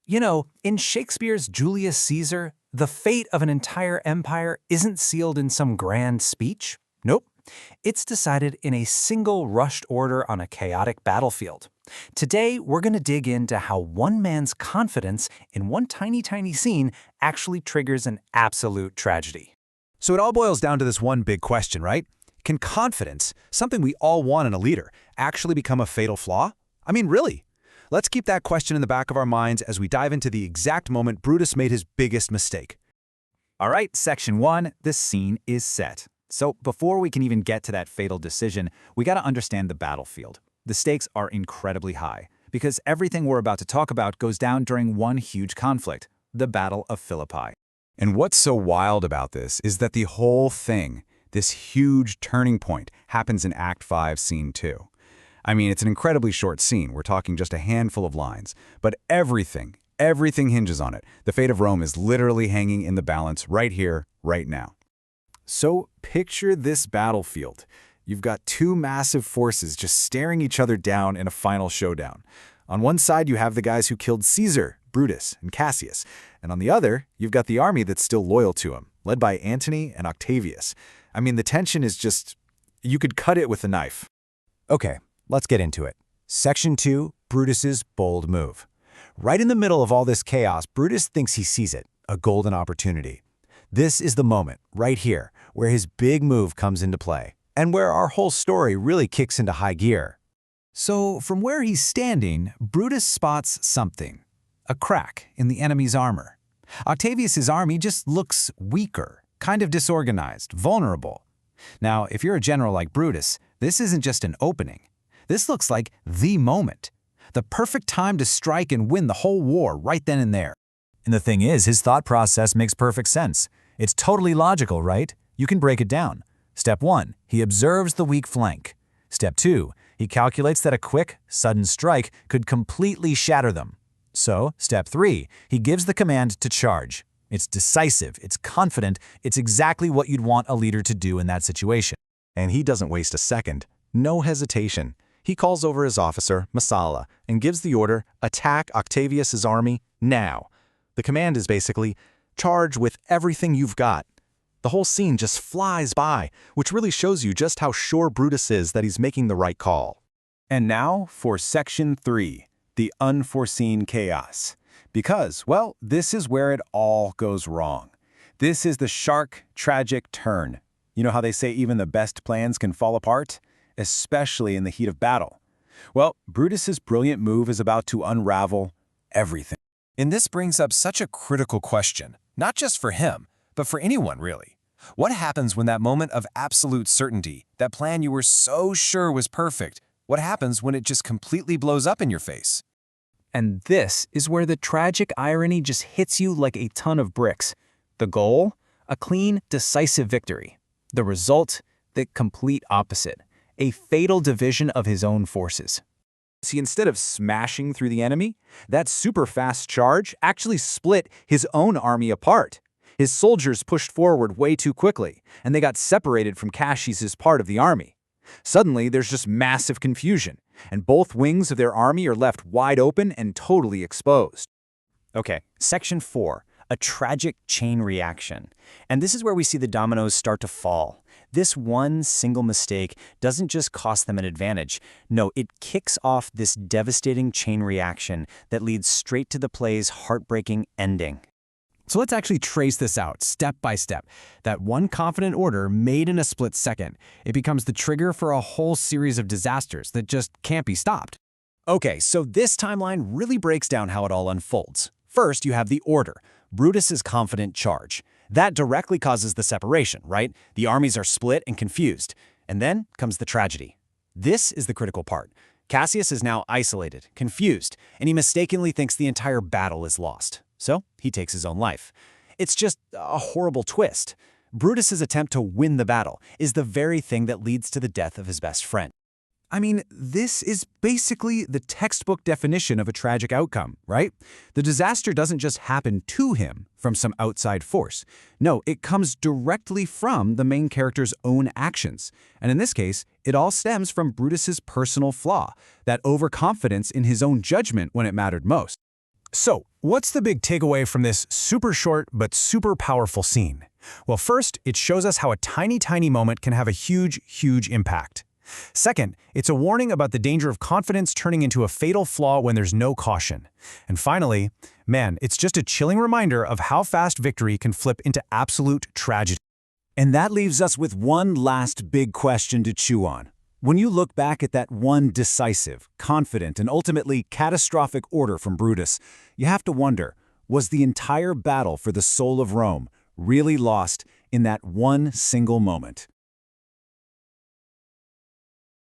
You know, in Shakespeare's Julius Caesar, the fate of an entire empire isn't sealed in some grand speech. Nope. It's decided in a single rushed order on a chaotic battlefield. Today, we're going to dig into how one man's confidence in one tiny scene actually triggers an absolute tragedy. So it all boils down to this one big question, right? Can confidence, something we all want in a leader, actually become a fatal flaw? I mean, really? Let's keep that question in the back of our minds as we dive into the exact moment Brutus made his biggest mistake. All right, Section 1, the scene is set. So before we can even get to that fatal decision, we got to understand the battlefield. The stakes are incredibly high, because everything we're about to talk about goes down during one huge conflict, the Battle of Philippi. And what's so wild about this is that the whole thing, this huge turning point, happens in Act 5, Scene 2. I mean, it's an incredibly short scene. We're talking just a handful of lines. But everything hinges on it. The fate of Rome is literally hanging in the balance right here, right now. So picture this battlefield. You've got two massive forces just staring each other down in a final showdown. On one side, you have the guys who killed Caesar, Brutus, and Cassius. And on the other, you've got the army that's still loyal to him, led by Antony and Octavius. I mean, the tension is just, you could cut it with a knife. Okay, let's get into it. Section 2, Brutus's bold move. Right in the middle of all this chaos, Brutus thinks he sees it, a golden opportunity. This is the moment, right here, where his big move comes into play, and where our whole story really kicks into high gear. So, from where he's standing, Brutus spots something. A crack in the enemy's armor. Octavius's army just looks weaker, kind of disorganized, vulnerable. Now, if you're a general like Brutus, this isn't just an opening. This looks like the moment. The perfect time to strike and win the whole war right then and there. And the thing is, his thought process makes perfect sense. It's totally logical, right? You can break it down. Step 1, he observes the weak flank. Step 2, he calculates that a quick, sudden strike could completely shatter them. So, Step 3, he gives the command to charge. It's decisive, it's confident, it's exactly what you'd want a leader to do in that situation. And he doesn't waste a second. No hesitation. He calls over his officer, Messala, and gives the order, attack Octavius's army now. The command is basically, charge with everything you've got. The whole scene just flies by, which really shows you just how sure Brutus is that he's making the right call. And now for Section 3, the unforeseen chaos. Because, well, this is where it all goes wrong. This is the sharp, tragic turn. You know how they say even the best plans can fall apart? Especially in the heat of battle. Well, Brutus's brilliant move is about to unravel everything. And this brings up such a critical question, not just for him, but for anyone really. What happens when that moment of absolute certainty, that plan you were so sure was perfect, what happens when it just completely blows up in your face? And this is where the tragic irony just hits you like a ton of bricks. The goal? A clean, decisive victory. The result? The complete opposite. A fatal division of his own forces. See, instead of smashing through the enemy, that super fast charge actually split his own army apart. His soldiers pushed forward way too quickly, and they got separated from Cassius's part of the army. Suddenly, there's just massive confusion, and both wings of their army are left wide open and totally exposed. Okay, Section 4, a tragic chain reaction. And this is where we see the dominoes start to fall. This one single mistake doesn't just cost them an advantage. No, it kicks off this devastating chain reaction that leads straight to the play's heartbreaking ending. So let's actually trace this out, step by step. That one confident order made in a split second. It becomes the trigger for a whole series of disasters that just can't be stopped. Okay, so this timeline really breaks down how it all unfolds. First, you have the order, Brutus's confident charge. That directly causes the separation, right? The armies are split and confused. And then comes the tragedy. This is the critical part. Cassius is now isolated, confused, and he mistakenly thinks the entire battle is lost. So he takes his own life. It's just a horrible twist. Brutus's attempt to win the battle is the very thing that leads to the death of his best friend. I mean, this is basically the textbook definition of a tragic outcome, right? The disaster doesn't just happen to him from some outside force. No, it comes directly from the main character's own actions. And in this case, it all stems from Brutus's personal flaw, that overconfidence in his own judgment when it mattered most. So, what's the big takeaway from this super short but super powerful scene? Well, first, it shows us how a tiny moment can have a huge impact. Second, it's a warning about the danger of confidence turning into a fatal flaw when there's no caution. And finally, man, it's just a chilling reminder of how fast victory can flip into absolute tragedy. And that leaves us with one last big question to chew on. When you look back at that one decisive, confident, and ultimately catastrophic order from Brutus, you have to wonder, was the entire battle for the soul of Rome really lost in that one single moment?